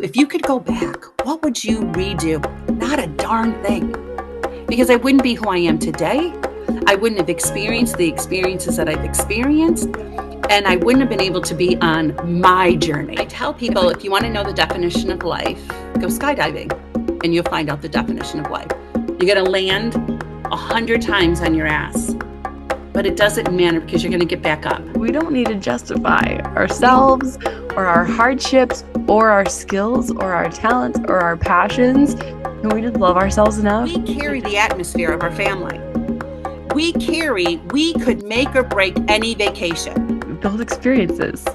If you could go back, what would you redo? Not a darn thing. Because I wouldn't be who I am today. I wouldn't have experienced the experiences that I've experienced. And I wouldn't have been able to be on my journey. I tell people, if you want to know the definition of life, go skydiving and you'll find out the definition of life. You're going to land 100 times on your ass. But it doesn't matter because you're going to get back up. We don't need to justify ourselves or our hardships or our skills or our talents or our passions. And we just love ourselves enough. We carry the atmosphere of our family. We could make or break any vacation. Those experiences,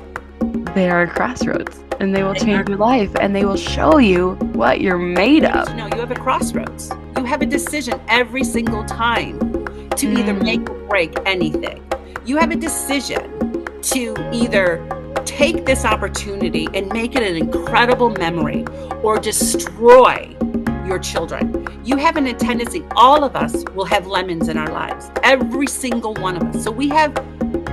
they are crossroads and they will change your life and they will show you what you're made of. No, you have a crossroads. You have a decision every single time to either make or break anything. You have a decision to either take this opportunity and make it an incredible memory or destroy your children. You have a tendency, all of us will have lemons in our lives, every single one of us. So we have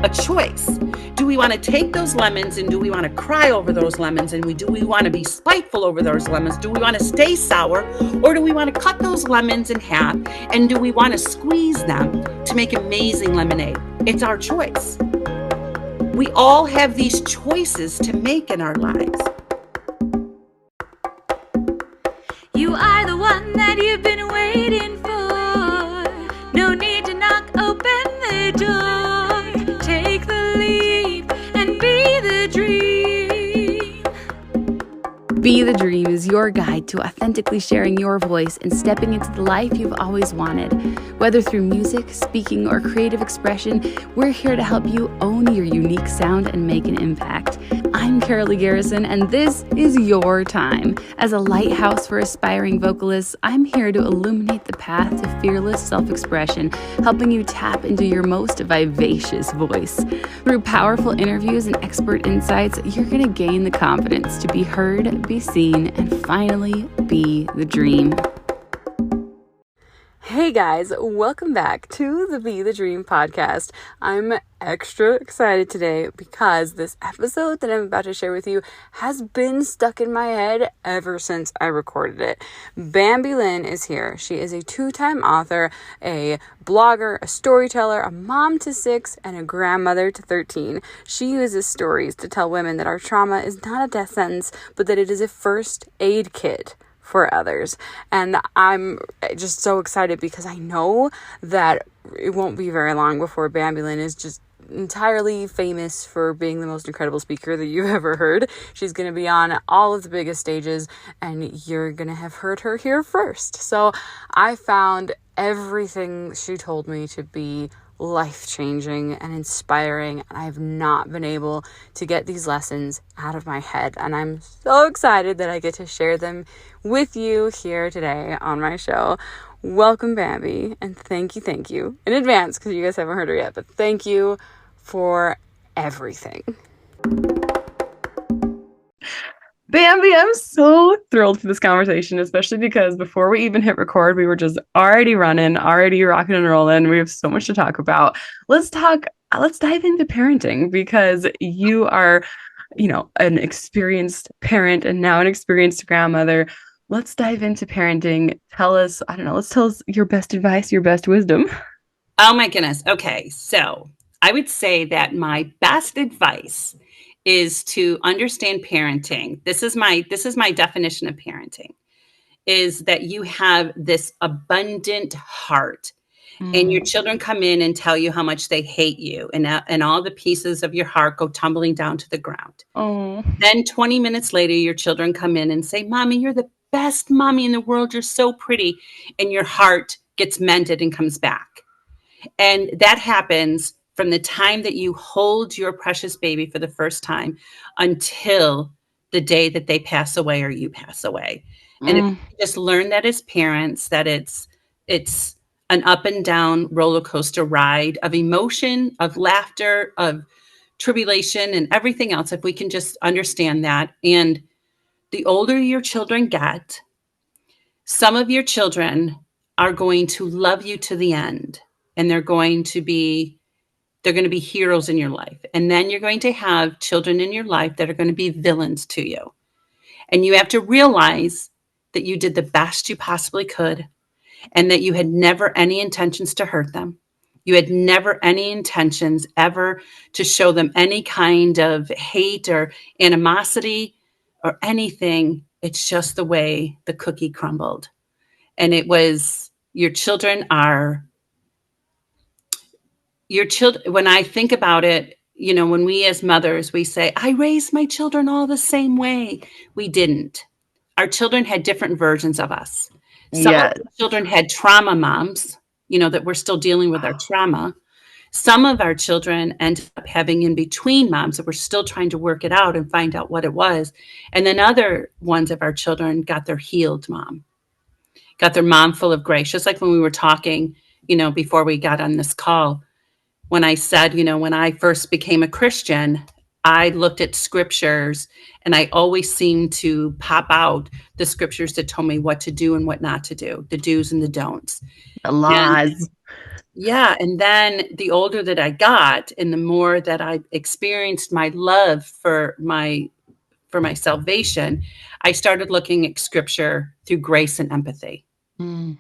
a choice. Do we want to take those lemons and do we want to cry over those lemons? And do we want to be spiteful over those lemons? Do we want to stay sour? Or do we want to cut those lemons in half? And do we want to squeeze them to make amazing lemonade? It's our choice. We all have these choices to make in our lives. You are the one that you've been waiting for. No need to knock open the door. Take the leap and be the dream. Be the Dream is your guide to authentically sharing your voice and stepping into the life you've always wanted. Whether through music, speaking, or creative expression, we're here to help you own your unique sound and make an impact. I'm Carolee Garrison, and this is your time. As a lighthouse for aspiring vocalists, I'm here to illuminate the path to fearless self-expression, helping you tap into your most vivacious voice. Through powerful interviews and expert insights, you're going to gain the confidence to be heard, be seen, and finally be the dream. Hey guys, welcome back to the Be the Dream podcast. I'm extra excited today because this episode that I'm about to share with you has been stuck in my head ever since I recorded it. Bambi Lynn is here. She is a 2-time author, a blogger, a storyteller, a mom to 6, and a grandmother to 13. She uses stories to tell women that our trauma is not a death sentence, but that it is a first aid kit for others. And I'm just so excited because I know that it won't be very long before Bambi Lynn is just entirely famous for being the most incredible speaker that you've ever heard. She's going to be on all of the biggest stages and you're going to have heard her here first. So I found everything she told me to be life-changing and inspiring, and I have not been able to get these lessons out of my head, and I'm so excited that I get to share them with you here today on my show. Welcome, Bambi, and thank you in advance because you guys haven't heard her yet, but thank you for everything. Bambi, I'm so thrilled for this conversation, especially because before we even hit record, we were just already running, already rocking and rolling. We have so much to talk about. Let's dive into parenting because you are, an experienced parent and now an experienced grandmother. Let's dive into parenting. Let's tell us your best advice, your best wisdom. Oh my goodness. Okay. So I would say that my best advice is to understand parenting. This is my definition of parenting, is that you have this abundant heart and your children come in and tell you how much they hate you and all the pieces of your heart go tumbling down to the ground. Oh. Then 20 minutes later, your children come in and say, Mommy, you're the best mommy in the world. You're so pretty. And your heart gets mended and comes back. And that happens from the time that you hold your precious baby for the first time until the day that they pass away or you pass away. And if you just learn that as parents, that it's an up and down roller coaster ride of emotion, of laughter, of tribulation, and everything else, if we can just understand that. And the older your children get, some of your children are going to love you to the end, and they're going to be heroes in your life. And then you're going to have children in your life that are going to be villains to you. And you have to realize that you did the best you possibly could and that you had never any intentions to hurt them. You had never any intentions ever to show them any kind of hate or animosity or anything. It's just the way the cookie crumbled. And it was your children are your children. When I think about it, when we as mothers, we say, I raised my children all the same way. We didn't. Our children had different versions of us. Some of Yes. our children had trauma moms, that we're still dealing with our trauma. Some of our children ended up having in between moms that were still trying to work it out and find out what it was. And then other ones of our children got their healed mom, got their mom full of grace. Just like when we were talking, before we got on this call, when I said, when I first became a Christian, I looked at scriptures and I always seemed to pop out the scriptures that told me what to do and what not to do, the do's and the don'ts. The laws. Yeah. And then the older that I got and the more that I experienced my love for my salvation, I started looking at scripture through grace and empathy. Mm.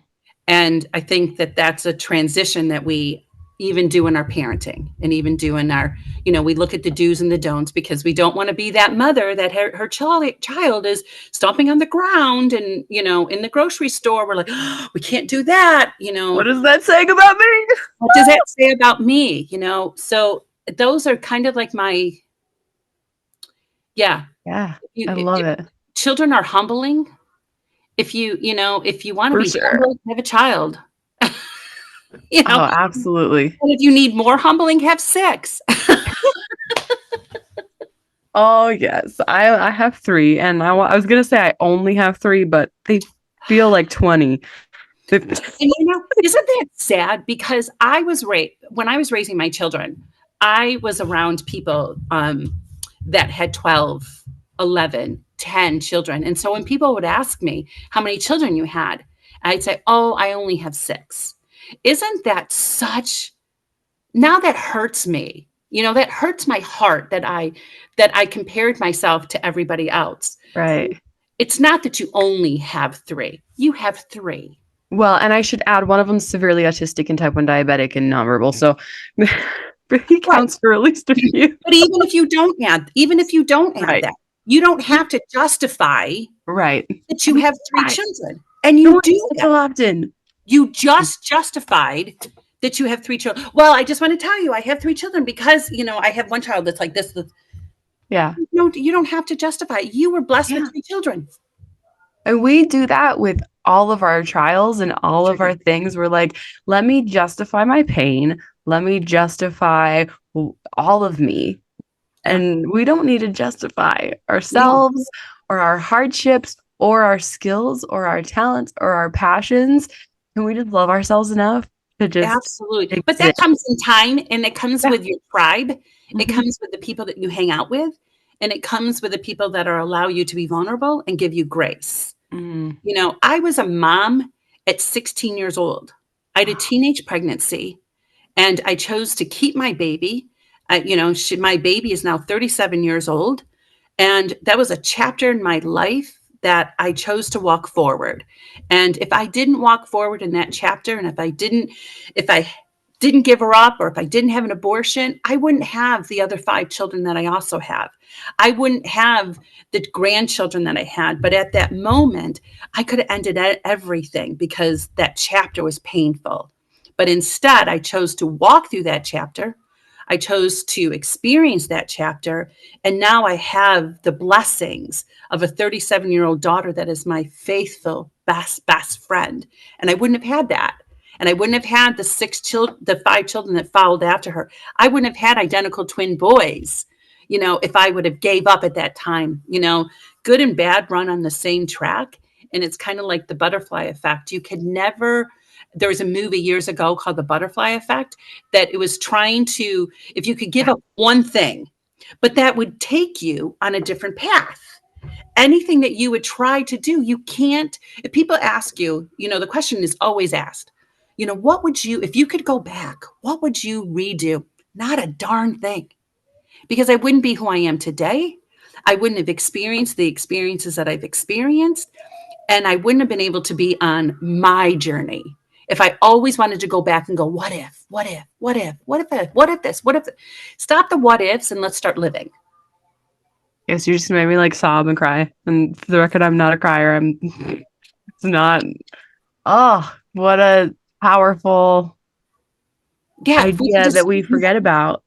And I think that that's a transition that we even do in our parenting and even do in our, we look at the do's and the don'ts because we don't want to be that mother that her child is stomping on the ground and, in the grocery store, we're like, oh, we can't do that. What does that say about me? What does that say about me? So those are kind of like my, Yeah, I love it. Children are humbling. If you want to be humble, have a child. Oh, absolutely. And if you need more humbling, have 6. Oh, yes. I have 3. And I was going to say I only have 3, but they feel like 20. And isn't that sad? Because when I was raising my children, I was around people that had 12, 11, 10 children. And so when people would ask me how many children you had, I'd say, oh, I only have 6. Isn't that now that hurts me, that hurts my heart that I compared myself to everybody else. Right. It's not that you only have 3. You have 3. Well, and I should add one of them severely autistic and type 1 diabetic and nonverbal. So he counts for at least a few. But even if you don't add that, you don't have to justify that you have 3 children. And you do that so often. You just justified that you have 3 children. Well, I just want to tell you, I have 3 children because, I have one child that's like this. Yeah. You don't have to justify. You were blessed with 3 children. And we do that with all of our trials and all of our things. We're like, let me justify my pain. Let me justify all of me. And we don't need to justify ourselves or our hardships or our skills or our talents or our passions. Can we just love ourselves enough to just absolutely exist? But that comes in time, and it comes with your tribe. Mm-hmm. It comes with the people that you hang out with, and it comes with the people that allow you to be vulnerable and give you grace. Mm-hmm. I was a mom at 16 years old. I had a teenage pregnancy, and I chose to keep my baby. My baby is now 37 years old, and that was a chapter in my life that I chose to walk forward. And if I didn't walk forward in that chapter, and if I didn't give her up, or if I didn't have an abortion, I wouldn't have the other 5 children that I also have. I wouldn't have the grandchildren that I had. But at that moment, I could have ended everything because that chapter was painful. But instead, I chose to walk through that chapter. I chose to experience that chapter. And now I have the blessings of a 37-year-old daughter that is my faithful, best friend. And I wouldn't have had that. And I wouldn't have had the 5 children that followed after her. I wouldn't have had identical twin boys, if I would have gave up at that time. Good and bad run on the same track. And it's kind of like the butterfly effect. You could never... There was a movie years ago called The Butterfly Effect that it was trying to, if you could give up one thing, but that would take you on a different path. Anything that you would try to do, you can't. If people ask you, the question is always asked, what would you, if you could go back, what would you redo? Not a darn thing. Because I wouldn't be who I am today. I wouldn't have experienced the experiences that I've experienced, and I wouldn't have been able to be on my journey if I always wanted to go back and go, what if, what if, what if, what if, what if this, what if, stop the what ifs and let's start living. Yes, you just made me like sob and cry. And for the record, I'm not a crier. It's not. Oh, what a powerful Yeah, if we could idea that just, we forget about.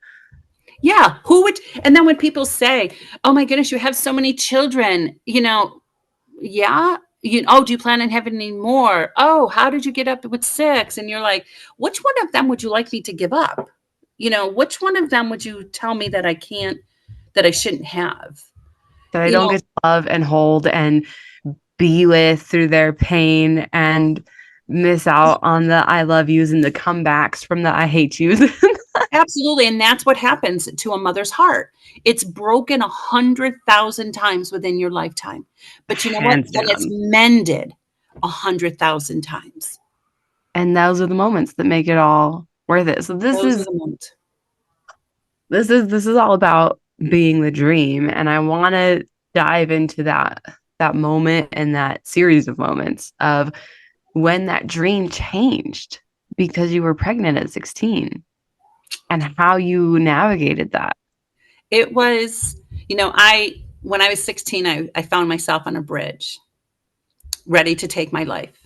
yeah, who would, and then when people say, oh my goodness, you have so many children, yeah, oh, do you plan on having any more? Oh, how did you get up with 6? And you're like, which one of them would you like me to give up? Which one of them would you tell me that I can't, that I shouldn't have? That I You don't know, get to love and hold and be with through their pain and miss out on the I love yous and the comebacks from the I hate yous. absolutely. And that's what happens to a mother's heart. It's broken 100,000 times within your lifetime. But you know what? Hands Then it's down. mended 100,000 times. And those are the moments that make it all worth it. So Those are the moments. this is all about being the dream. And I want to dive into that moment and that series of moments of when that dream changed because you were pregnant at 16 and how you navigated that. It was, when I was 16, I found myself on a bridge ready to take my life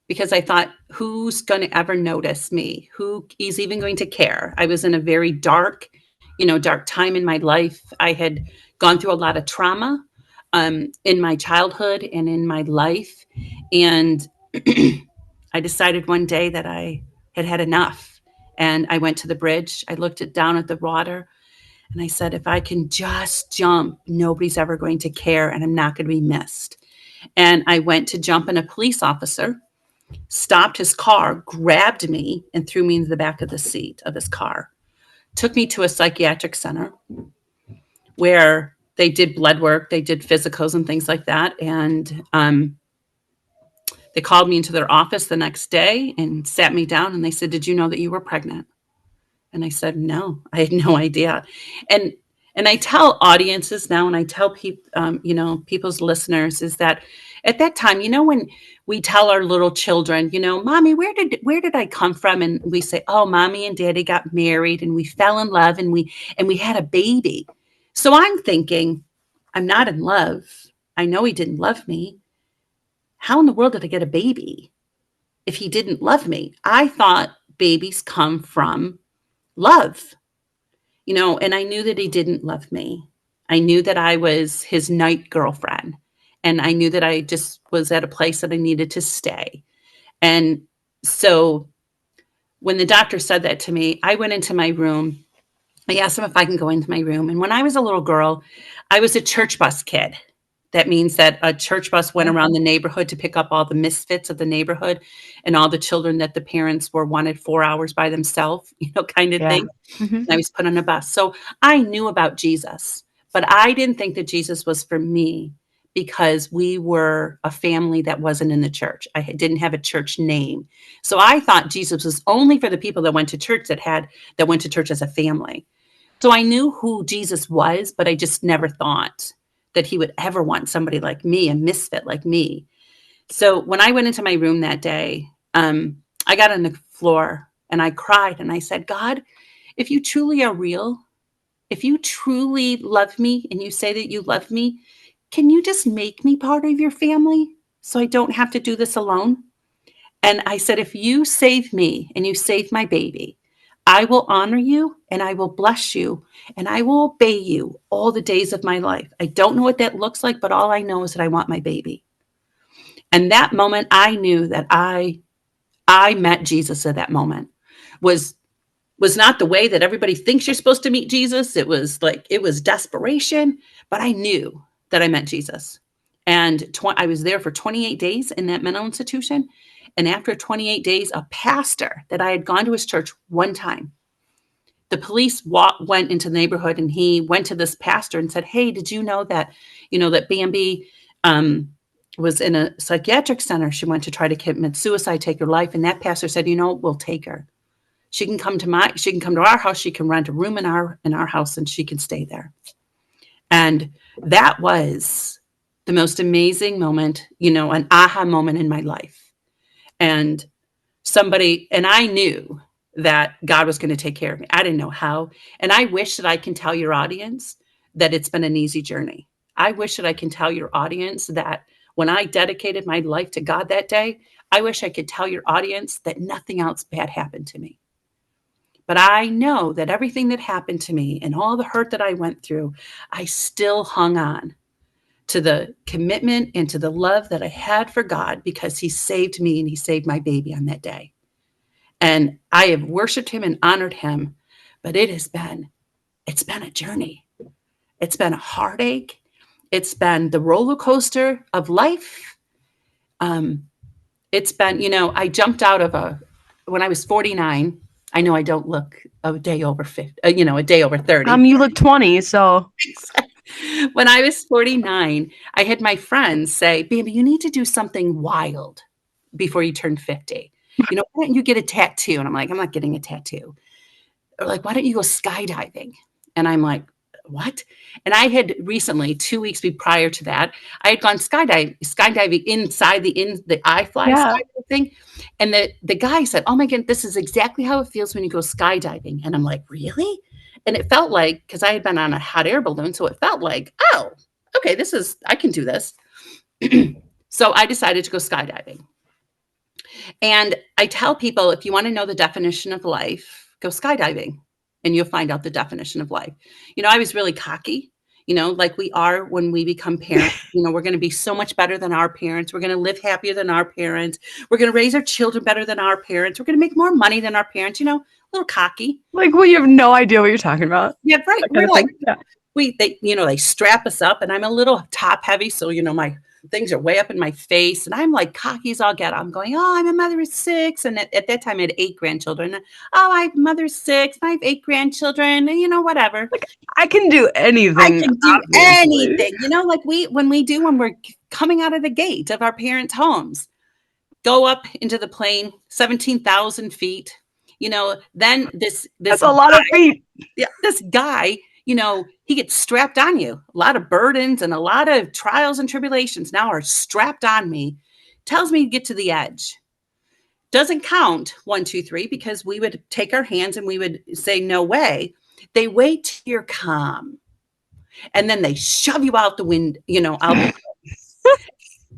because I thought, who's going to ever notice me? Who is even going to care? I was in a very dark, dark time in my life. I had gone through a lot of trauma in my childhood and in my life. And I decided one day that I had had enough. And I went to the bridge. I looked down at the water and I said, if I can just jump, nobody's ever going to care and I'm not going to be missed. And I went to jump, and a police officer stopped his car, grabbed me, and threw me into the back of the seat of his car. Took me to a psychiatric center where they did blood work, they did physicals and things like that. And they called me into their office the next day and sat me down, and they said, did you know that you were pregnant? And I said, no, I had no idea. And I tell audiences now, and I tell people, people's listeners, is that at that time, when we tell our little children, mommy, where did I come from? And we say, oh, mommy and daddy got married and we fell in love and we had a baby. So I'm thinking, I'm not in love. I know he didn't love me. How in the world did I get a baby if he didn't love me? I thought babies come from love. And I knew that he didn't love me. I knew that I was his night girlfriend. And I knew that I just was at a place that I needed to stay. And so when the doctor said that to me, I went into my room. I asked him if I can go into my room. And when I was a little girl, I was a church bus kid. That means that a church bus went around the neighborhood to pick up all the misfits of the neighborhood and all the children that the parents were wanted 4 hours by themselves, kind of thing. Mm-hmm. I was put on a bus. So I knew about Jesus, but I didn't think that Jesus was for me because we were a family that wasn't in the church. I didn't have a church name. So I thought Jesus was only for the people that went to church that went to church as a family. So I knew who Jesus was, but I just never thought that he would ever want somebody like me, a misfit like me. So when I went into my room that day, I got on the floor and I cried and I said, God, if you truly are real, if you truly love me and you say that you love me, can you just make me part of your family so I don't have to do this alone? And I said, if you save me and you save my baby, I will honor you and I will bless you and I will obey you all the days of my life. I don't know what that looks like, but all I know is that I want my baby. And that moment, I knew that I met Jesus at that moment. Was not the way that everybody thinks you're supposed to meet Jesus. It was desperation, but I knew that I met Jesus. And I was there for 28 days in that mental institution. And after 28 days, a pastor that I had gone to his church one time, the police went into the neighborhood and he went to this pastor and said, hey, did you know that Bambi was in a psychiatric center? She went to try to commit suicide, take her life. And that pastor said, we'll take her. She can come to our house. She can rent a room in our house and she can stay there. And that was the most amazing moment, an aha moment in my life. And I knew that God was going to take care of me. I didn't know how. And I wish that I can tell your audience that it's been an easy journey. I wish that I can tell your audience that when I dedicated my life to God that day, I wish I could tell your audience that nothing else bad happened to me. But I know that everything that happened to me and all the hurt that I went through, I still hung on to the commitment and to the love that I had for God, because he saved me and he saved my baby on that day. And I have worshiped him and honored him, but it's been a journey. It's been a heartache. It's been the roller coaster of life. It's been, I jumped out of when I was 49. I know I don't look a day over 50, a day over 30. You look 20, so. When I was 49, I had my friends say, "Baby, you need to do something wild before you turn 50. Why don't you get a tattoo?" And I'm like, "I'm not getting a tattoo." Or like, "Why don't you go skydiving?" And I'm like, "What?" And I had recently, 2 weeks prior to that, I had gone skydiving inside the iFly skydiving thing. And the guy said, "Oh my God, this is exactly how it feels when you go skydiving." And I'm like, "Really?" And it felt like, because I had been on a hot air balloon, so it felt like, oh, okay, I can do this. So I decided to go skydiving. And I tell people, if you want to know the definition of life, go skydiving and you'll find out the definition of life. I was really cocky, like we are when we become parents. We're going to be so much better than our parents. We're going to live happier than our parents. We're going to raise our children better than our parents. We're going to make more money than our parents, a little cocky. Like, well, you have no idea what you're talking about. Yeah, right. We're like, they strap us up, and I'm a little top heavy. So, my things are way up in my face, and I'm like cocky as all get. I'm going, "Oh, I'm a mother of 6." And at that time I had 8 grandchildren. "Oh, I'm a mother of 6. I have 8 grandchildren," and, whatever. Like, I can do anything. I can do anything, like when we're coming out of the gate of our parents' homes, go up into the plane, 17,000 feet, then this That's a lot of feet. Yeah, this guy, he gets strapped on you. A lot of burdens and a lot of trials and tribulations now are strapped on me. Tells me to get to the edge. Doesn't count 1, 2, 3, because we would take our hands and we would say, "No way." They wait till you're calm. And then they shove you out the wind, out the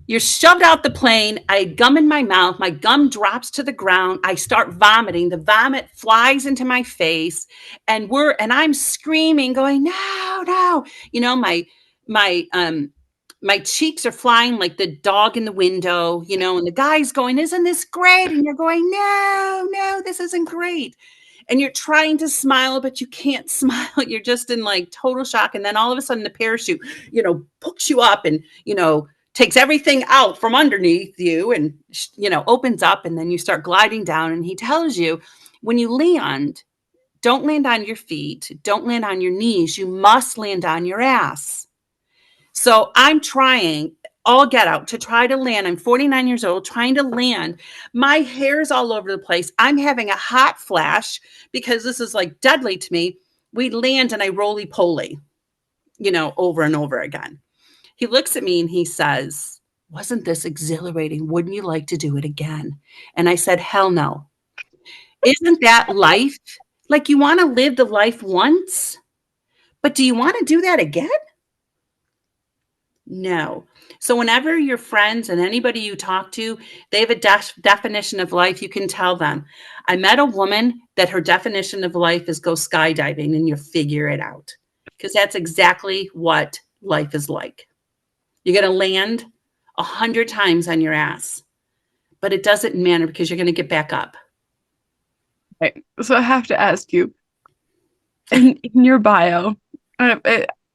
You're shoved out the plane. I had gum in my mouth. My gum drops to the ground. I start vomiting. The vomit flies into my face, and I'm screaming, going, "No, no!" My cheeks are flying like the dog in the window, and the guy's going, "Isn't this great?" And you're going, "No, no, this isn't great." And you're trying to smile, but you can't smile. You're just in like total shock. And then all of a sudden the parachute, pulls you up and, takes everything out from underneath you and, opens up, and then you start gliding down. And he tells you, when you land, don't land on your feet. Don't land on your knees. You must land on your ass. So I'm trying all get out to try to land. I'm 49 years old, trying to land. My hair's all over the place. I'm having a hot flash because this is like deadly to me. We land and I roly-poly, over and over again. He looks at me and he says, "Wasn't this exhilarating? Wouldn't you like to do it again?" And I said, "Hell no." Isn't that life? Like, you want to live the life once, but do you want to do that again? No. So whenever your friends and anybody you talk to, they have a definition of life, you can tell them. I met a woman that her definition of life is go skydiving, and you figure it out, because that's exactly what life is like. You're going to land 100 times on your ass, but it doesn't matter because you're going to get back up. Right. So I have to ask you, in your bio,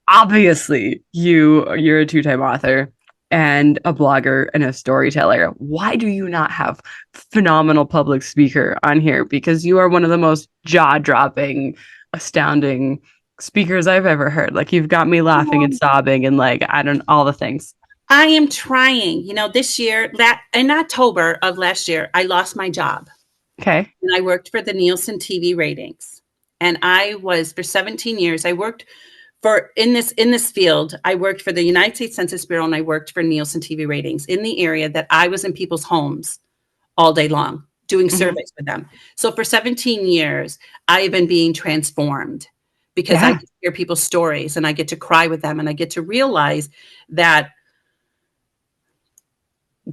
obviously you're a 2-time author and a blogger and a storyteller. Why do you not have phenomenal public speaker on here? Because you are one of the most jaw-dropping, astounding speakers I've ever heard. Like, you've got me laughing and sobbing and all the things. I am trying. This year, in October of last year, I lost my job. Okay. And I worked for the Nielsen TV ratings. And I was, for 17 years, I worked for in this field, I worked for the United States Census Bureau and I worked for Nielsen TV ratings in the area that I was in people's homes all day long doing Mhm. surveys with them. So for 17 years, I have been being transformed because I Yeah. get to hear people's stories and I get to cry with them and I get to realize that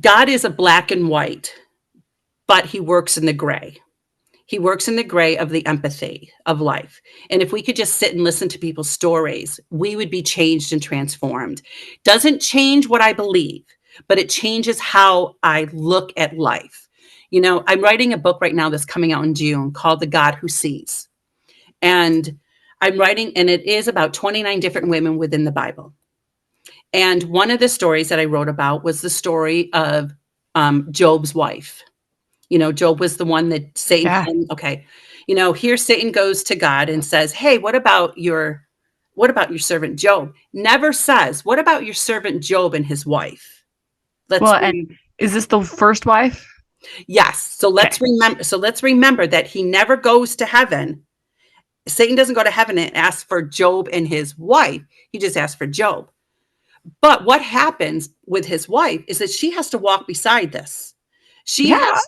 God is a black and white, but he works in the gray. He works in the gray of the empathy of life. And if we could just sit and listen to people's stories, we would be changed and transformed. Doesn't change what I believe, but it changes how I look at life. I'm writing a book right now that's coming out in June called The God Who Sees. And I'm writing, and it is about 29 different women within the Bible. And one of the stories that I wrote about was the story of Job's wife. Job was the one that Satan Yeah. came. Okay. Here Satan goes to God and says, "Hey, what about your servant Job?" Never says, "What about your servant Job and his wife?" Well, Let's and is this the first wife? Yes. So Okay. let's remember that he never goes to heaven. Satan doesn't go to heaven and ask for Job and his wife. He just asks for Job. But what happens with his wife is that she has to walk beside this. Yeah.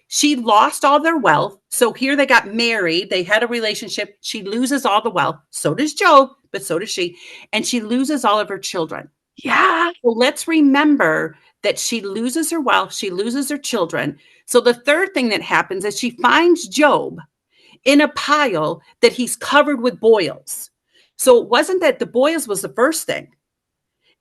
She lost all their wealth. So here they got married. They had a relationship. She loses all the wealth. So does Job, but so does she. And she loses all of her children. Yeah. So let's remember that she loses her wealth. She loses her children. So the third thing that happens is she finds Job in a pile that he's covered with boils. So it wasn't that the boils was the first thing.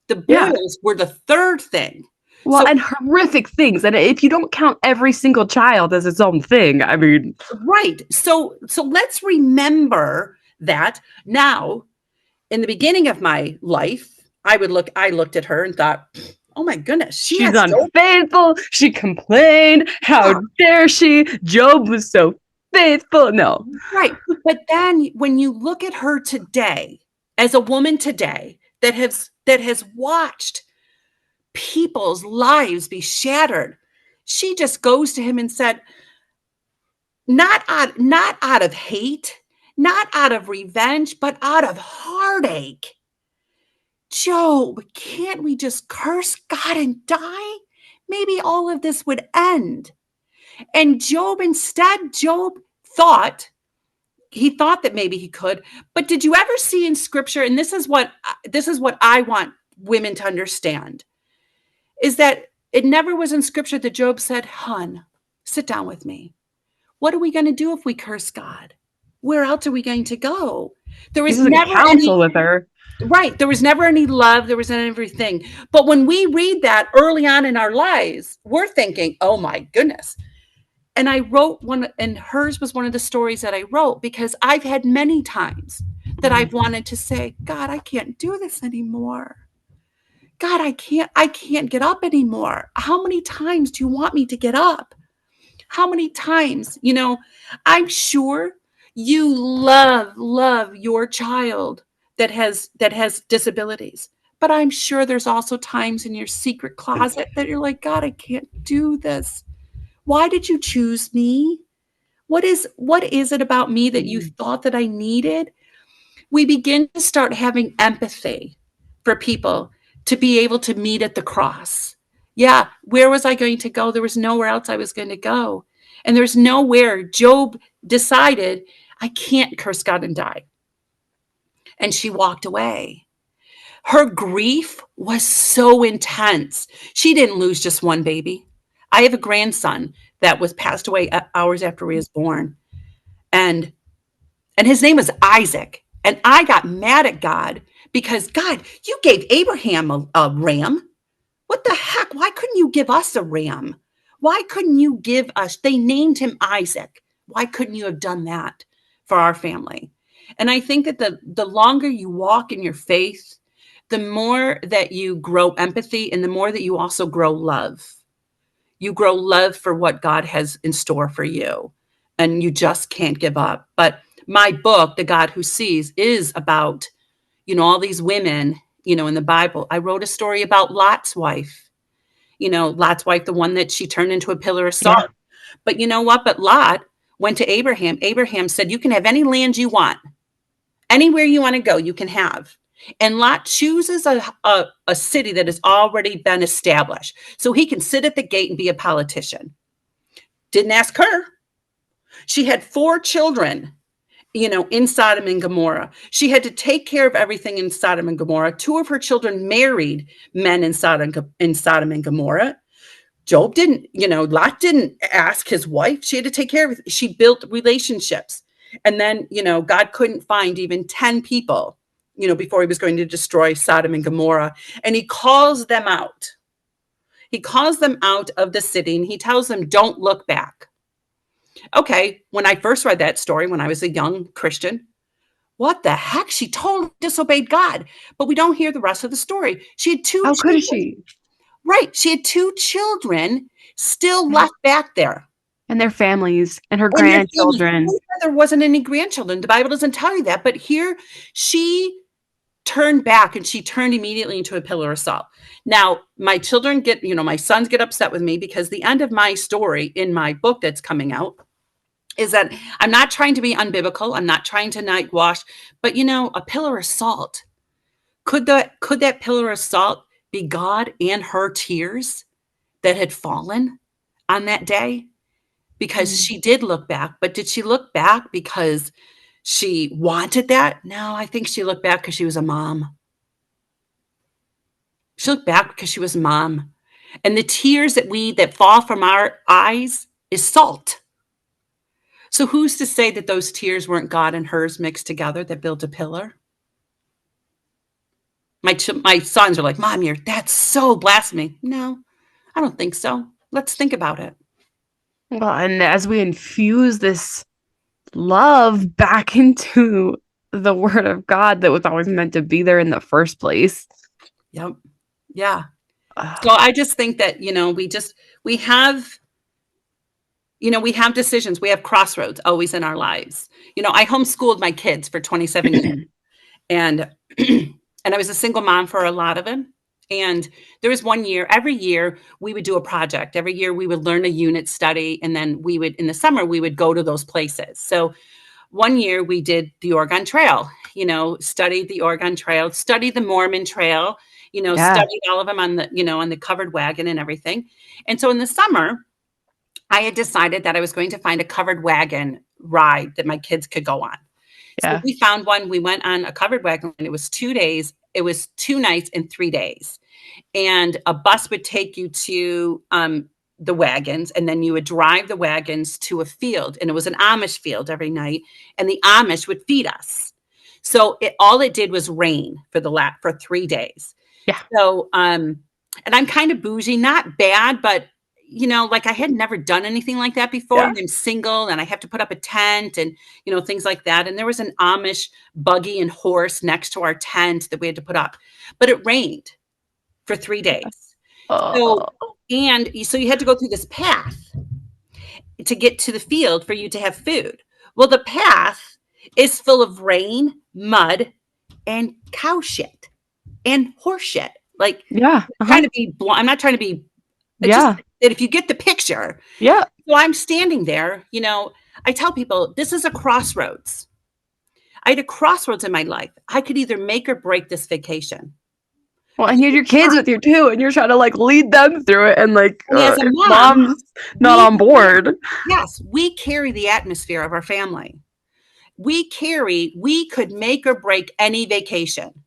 The Yeah. boils were the third thing. Well, So and horrific things. And if you don't count every single child as its own thing, I mean, right. So let's remember that now in the beginning of my life, I looked at her and thought, "Oh my goodness, she she's has so unfaithful. She complained. How dare she? Job was so faithful. No. right." But then when you look at her today, as a woman today that has watched people's lives be shattered, she just goes to him and said, not out of hate, not out of revenge, but out of heartache. "Job, can't we just curse God and die? Maybe all of this would end." And Job thought, he thought that maybe he could. But did you ever see in scripture, and this is what I want women to understand, is that it never was in scripture that Job said, "Hun, sit down with me. What are we going to do if we curse God? Where else are we going to go?" There He was doesn't never counsel any with her. Right. There was never any love. There was not everything. But when we read that early on in our lives, we're thinking, "Oh my goodness." And I wrote one, and hers was one of the stories that I wrote because I've had many times that I've wanted to say, "God, I can't do this anymore. God, I can't get up anymore. How many times do you want me to get up? How many times?" I'm sure you love your child that has disabilities. But I'm sure there's also times in your secret closet that you're like, "God, I can't do this. Why did you choose me? What is it about me that you thought that I needed?" We begin to start having empathy for people to be able to meet at the cross. Yeah, where was I going to go? There was nowhere else I was going to go. And there's nowhere. Job decided, "I can't curse God and die." And she walked away. Her grief was so intense. She didn't lose just one baby. I have a grandson that was passed away hours after he was born. And and his name was Isaac. And I got mad at God because, "God, you gave Abraham a ram. What the heck? Why couldn't you give us a ram? Why couldn't you give us?" They named him Isaac. Why couldn't you have done that for our family? And I think that the longer you walk in your faith, the more that you grow empathy and the more that you also grow love. You grow love for what God has in store for you, and you just can't give up. But my book, The God Who Sees, is about, all these women, in the Bible. I wrote a story about Lot's wife, Lot's wife, the one that she turned into a pillar of Yeah. salt. But you know what? But Lot went to Abraham. Abraham said, "You can have any land you want. Anywhere you want to go, you can have." And Lot chooses a city that has already been established so he can sit at the gate and be a politician. Didn't ask her. She had 4 children, in Sodom and Gomorrah. She had to take care of everything in Sodom and Gomorrah. 2 of her children married men in Sodom and Gomorrah. Lot didn't ask his wife. She had to take care of it. She built relationships. And then, God couldn't find even 10 people, before he was going to destroy Sodom and Gomorrah. And he calls them out. He calls them out of the city and he tells them, don't look back. Okay, when I first read that story, when I was a young Christian, what the heck? She totally disobeyed God. But we don't hear the rest of the story. She had 2 How children. could she? Right. She had 2 children still left back there. And their families and her grandchildren. There wasn't any grandchildren. The Bible doesn't tell you that. But here she turned back and she turned immediately into a pillar of salt. Now, my children my sons get upset with me because the end of my story in my book that's coming out is that I'm not trying to be unbiblical. I'm not trying to whitewash, but a pillar of salt. Could that pillar of salt be God and her tears that had fallen on that day? Because she did look back, but did she look back because she wanted that? No, I think she looked back because she was a mom. She looked back because she was a mom. And the tears that fall from our eyes is salt. So who's to say that those tears weren't God and hers mixed together that built a pillar? My sons are like, Mom, that's so blasphemy. No, I don't think so. Let's think about it. Well, and as we infuse this love back into the Word of God that was always meant to be there in the first place. Yep. Yeah. So I just think that, we have decisions. We have crossroads always in our lives. I homeschooled my kids for 27 years and I was a single mom for a lot of them. And there was one year, every year we would do a project. Every year we would learn a unit study. And then in the summer, we would go to those places. So one year we did the Oregon Trail, studied the Oregon Trail, studied the Mormon Trail, studied all of them on the covered wagon and everything. And so in the summer, I had decided that I was going to find a covered wagon ride that my kids could go on. Yeah. So we found one. We went on a covered wagon and it was 2 days. It was 2 nights and 3 days. And a bus would take you to the wagons, and then you would drive the wagons to a field. And it was an Amish field every night. And the Amish would feed us. So all it did was rain for 3 days. Yeah. So, and I'm kind of bougie, not bad, but I had never done anything like that before. Yeah. And I'm single and I have to put up a tent and, things like that. And there was an Amish buggy and horse next to our tent that we had to put up, but it rained for 3 days. So you had to go through this path to get to the field for you to have food. Well, the path is full of rain, mud, and cow shit and horse shit. Like, yeah, trying to be I'm not trying to be. Yeah. Just, that if you get the picture. Yeah. So I'm standing there, I tell people this is a crossroads. I had a crossroads in my life. I could either make or break this vacation. Well, and you had your kids with you too, and you're trying to lead them through it, and as a mom's not on board. Yes, we carry the atmosphere of our family. We could make or break any vacation.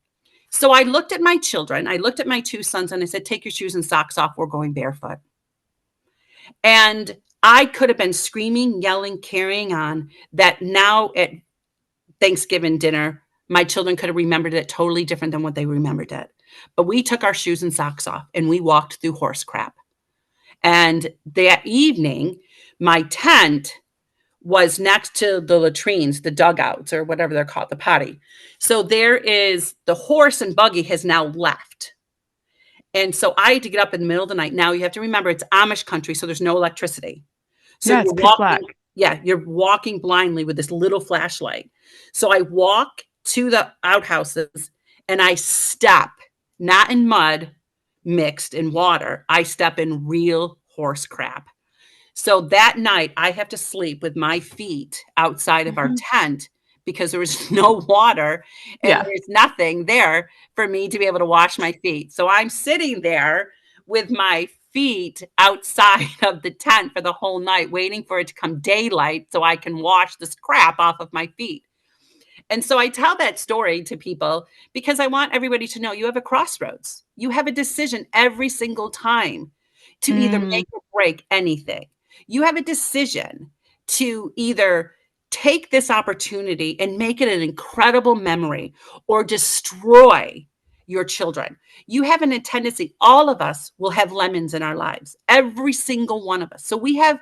So I looked at my children, I looked at my 2 sons, and I said, take your shoes and socks off, we're going barefoot. And I could have been screaming, yelling, carrying on that now at Thanksgiving dinner, my children could have remembered it totally different than what they remembered it. But we took our shoes and socks off and we walked through horse crap. And that evening, my tent was next to the latrines, the dugouts or whatever they're called, the potty. So the horse and buggy has now left. And so I had to get up in the middle of the night. Now you have to remember it's Amish country, so there's no electricity. So it's pitch black. Yeah, you're walking blindly with this little flashlight. So I walk to the outhouses and I step, not in mud mixed in water. I step in real horse crap. So that night I have to sleep with my feet outside of our tent because there was no water and Yeah. there's nothing there for me to be able to wash my feet. So I'm sitting there with my feet outside of the tent for the whole night, waiting for it to come daylight so I can wash this crap off of my feet. And so I tell that story to people because I want everybody to know you have a crossroads. You have a decision every single time to either Mm. make or break anything. You have a decision to either take this opportunity and make it an incredible memory or destroy your children. You have a tendency, all of us will have lemons in our lives, every single one of us. So we have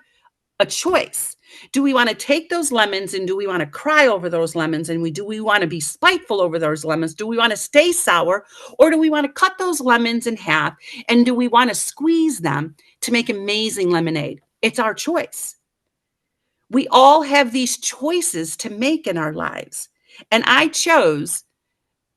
a choice. Do we want to take those lemons and do we want to cry over those lemons? And do we want to be spiteful over those lemons? Do we want to stay sour or do we want to cut those lemons in half? And do we want to squeeze them to make amazing lemonade? It's our choice. We all have these choices to make in our lives. And I chose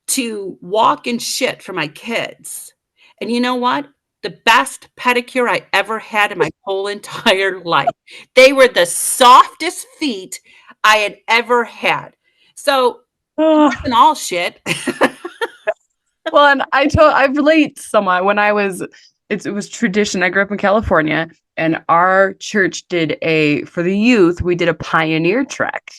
to walk in shit for my kids. And you know what? The best pedicure I ever had in my whole entire life. They were the softest feet I had ever had. So it Oh. wasn't all shit. Well, and I relate somewhat when it was tradition. I grew up in California and our church for the youth, we did a pioneer trek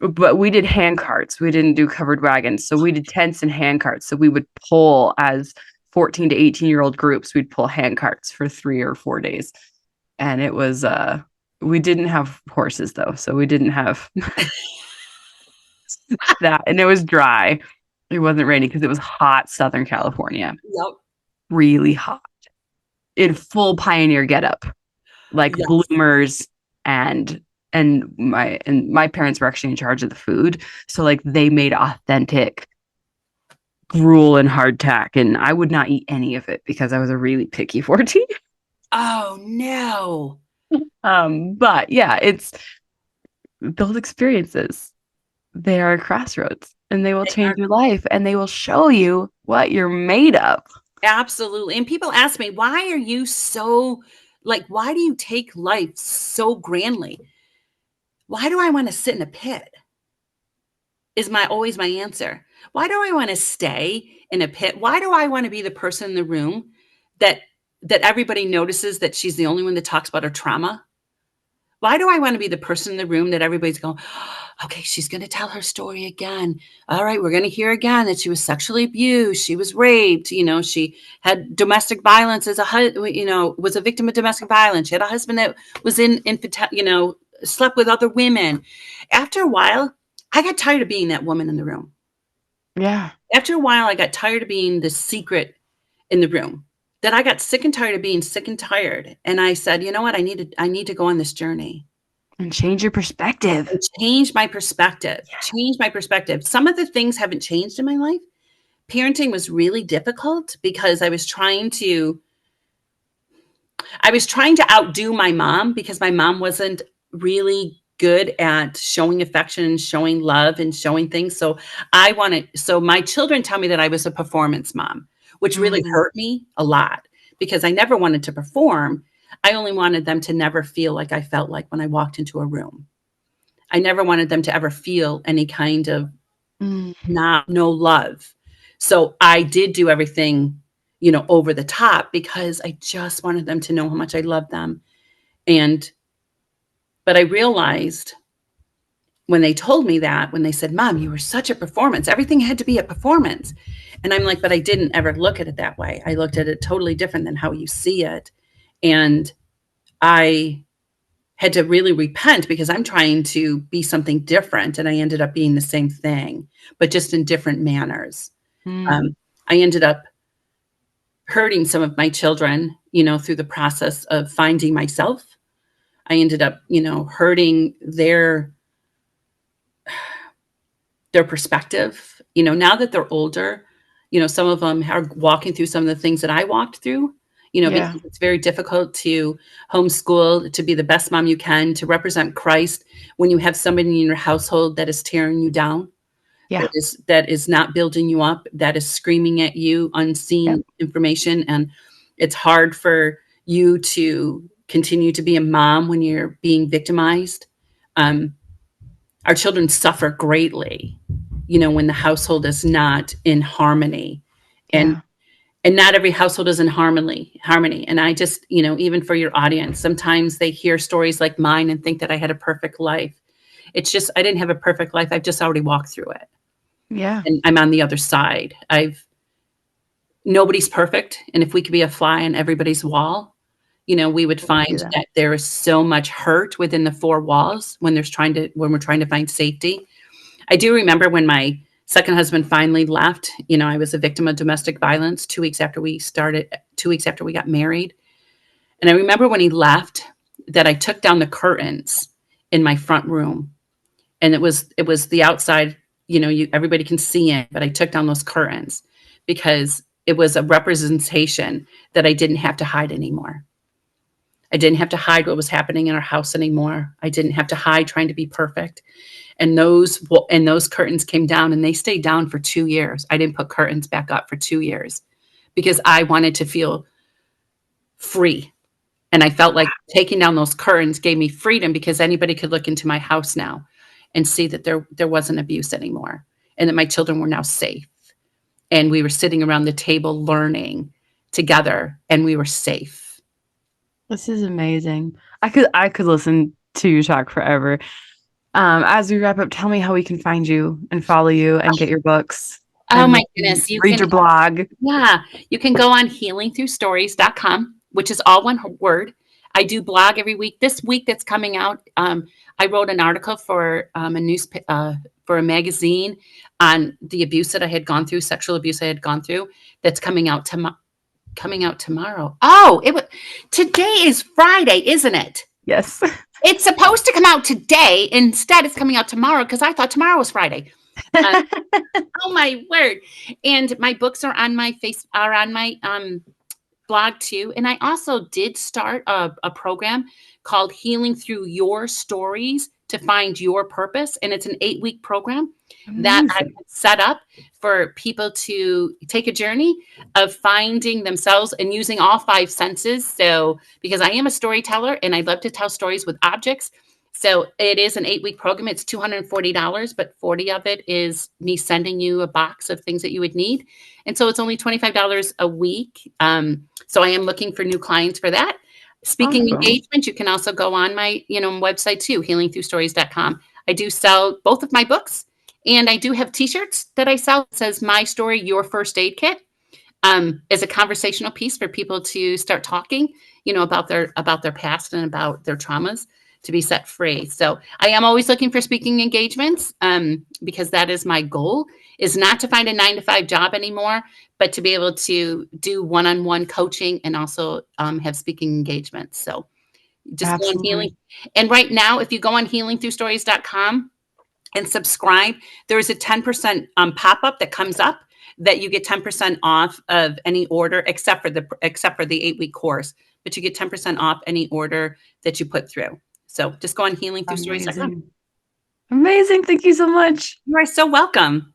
but we did hand carts. We didn't do covered wagons. So we did tents and hand carts. So we would pull as 14 to 18-year-old groups, we'd pull hand carts for 3 or 4 days. And it was, we didn't have horses though. So we didn't have that. And it was dry. It wasn't raining because it was hot Southern California. Yep. Really hot. In full pioneer getup. Like Yes. bloomers and my parents were actually in charge of the food. So like they made authentic gruel and hardtack and I would not eat any of it because I was a really picky 14. Oh no. But yeah, it's those experiences. They are a crossroads and they will change your life and they will show you what you're made of. Absolutely. And people ask me, why are you so why do you take life so grandly? Why do I want to sit in a pit? Is always my answer. Why do I want to stay in a pit? Why do I want to be the person in the room that everybody notices that she's the only one that talks about her trauma? Why do I want to be the person in the room that everybody's going, okay, she's going to tell her story again. All right, we're going to hear again that she was sexually abused. She was raped. She had domestic violence was a victim of domestic violence. She had a husband that was slept with other women. After a while, I got tired of being that woman in the room. Yeah. After a while, I got tired of being the secret in the room. That I got sick and tired of being sick and tired. And I said, you know what? I need to go on this journey. And change your perspective. And change my perspective. Yeah. Change my perspective. Some of the things haven't changed in my life. Parenting was really difficult because I was trying to outdo my mom because my mom wasn't really good at showing affection, showing love, and showing things. So my children tell me that I was a performance mom, which really hurt me a lot because I never wanted to perform. I only wanted them to never feel like I felt like when I walked into a room. I never wanted them to ever feel any kind of no love. So I did do everything, over the top because I just wanted them to know how much I loved them. But I realized when they told me that, when they said, Mom, you were such a performance, everything had to be a performance. And I'm like, but I didn't ever look at it that way. I looked at it totally different than how you see it. And I had to really repent because I'm trying to be something different. And I ended up being the same thing, but just in different manners. I ended up hurting some of my children, through the process of finding myself. I ended up, hurting their perspective, now that they're older, some of them are walking through some of the things that I walked through, because it's very difficult to homeschool, to be the best mom you can, to represent Christ when you have somebody in your household that is tearing you down, that is not building you up, that is screaming at you unseen information. And it's hard for you to continue to be a mom when you're being victimized. our children suffer greatly, when the household is not in harmony. And Yeah. and not every household is in harmony. And I just, even for your audience, sometimes they hear stories like mine and think that I had a perfect life. It's just, I didn't have a perfect life. I've just already walked through it. Yeah. And I'm on the other side. Nobody's perfect. And if we could be a fly on everybody's wall, we would find that there is so much hurt within the four walls when we're trying to find safety. I do remember when my second husband finally left, I was a victim of domestic violence 2 weeks after we got married. And I remember when he left that I took down the curtains in my front room, and it was the outside, everybody can see it, but I took down those curtains because it was a representation that I didn't have to hide anymore. I didn't have to hide what was happening in our house anymore. I didn't have to hide trying to be perfect. And those curtains came down, and they stayed down for 2 years. I didn't put curtains back up for 2 years because I wanted to feel free. And I felt like taking down those curtains gave me freedom because anybody could look into my house now and see that there wasn't abuse anymore, and that my children were now safe. And we were sitting around the table learning together, and we were safe. This is amazing. I could listen to you talk forever. As we wrap up, tell me how we can find you and follow you and get your books. Oh my goodness. Read your blog. Yeah. You can go on healingthroughstories.com, which is all one word. I do blog every week. This week that's coming out, I wrote an article for for a magazine on the abuse that I had gone through, sexual abuse I had gone through. That's coming out tomorrow. Oh, today is Friday, isn't it? Yes. It's supposed to come out today. Instead, it's coming out tomorrow because I thought tomorrow was Friday. Oh my word! And my books are on my blog too. And I also did start a program called Healing Through Your Stories to Find Your Purpose. And it's an 8-week program that I set up for people to take a journey of finding themselves and using all 5 senses. So, because I am a storyteller and I love to tell stories with objects. So it is an 8-week program. It's $240, but 40 of it is me sending you a box of things that you would need. And so it's only $25 a week. So I am looking for new clients for that. Speaking engagement, you can also go on my website too, healingthroughstories.com. I do sell both of my books, and I do have t-shirts that I sell. It says My Story, Your First Aid Kit, as a conversational piece for people to start talking, about their past and about their traumas, to be set free. So I am always looking for speaking engagements, because that is my goal, is not to find a 9-to-5 job anymore, but to be able to do one-on-one coaching and also have speaking engagements. So just go on healing. And right now, if you go on healingthroughstories.com and subscribe, there is a 10% pop-up that comes up that you get 10% off of any order, except for the 8-week course, but you get 10% off any order that you put through. So just go on healingthroughstories.com. Amazing. Thank you so much. You are so welcome.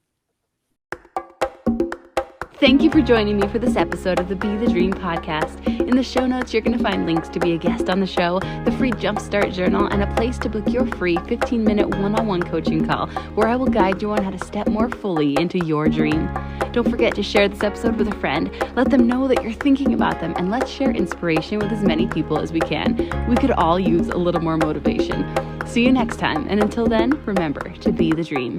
Thank you for joining me for this episode of the Be the Dream podcast. In the show notes, you're going to find links to be a guest on the show, the free Jumpstart Journal, and a place to book your free 15-minute one-on-one coaching call where I will guide you on how to step more fully into your dream. Don't forget to share this episode with a friend. Let them know that you're thinking about them, and let's share inspiration with as many people as we can. We could all use a little more motivation. See you next time, and until then, remember to be the dream.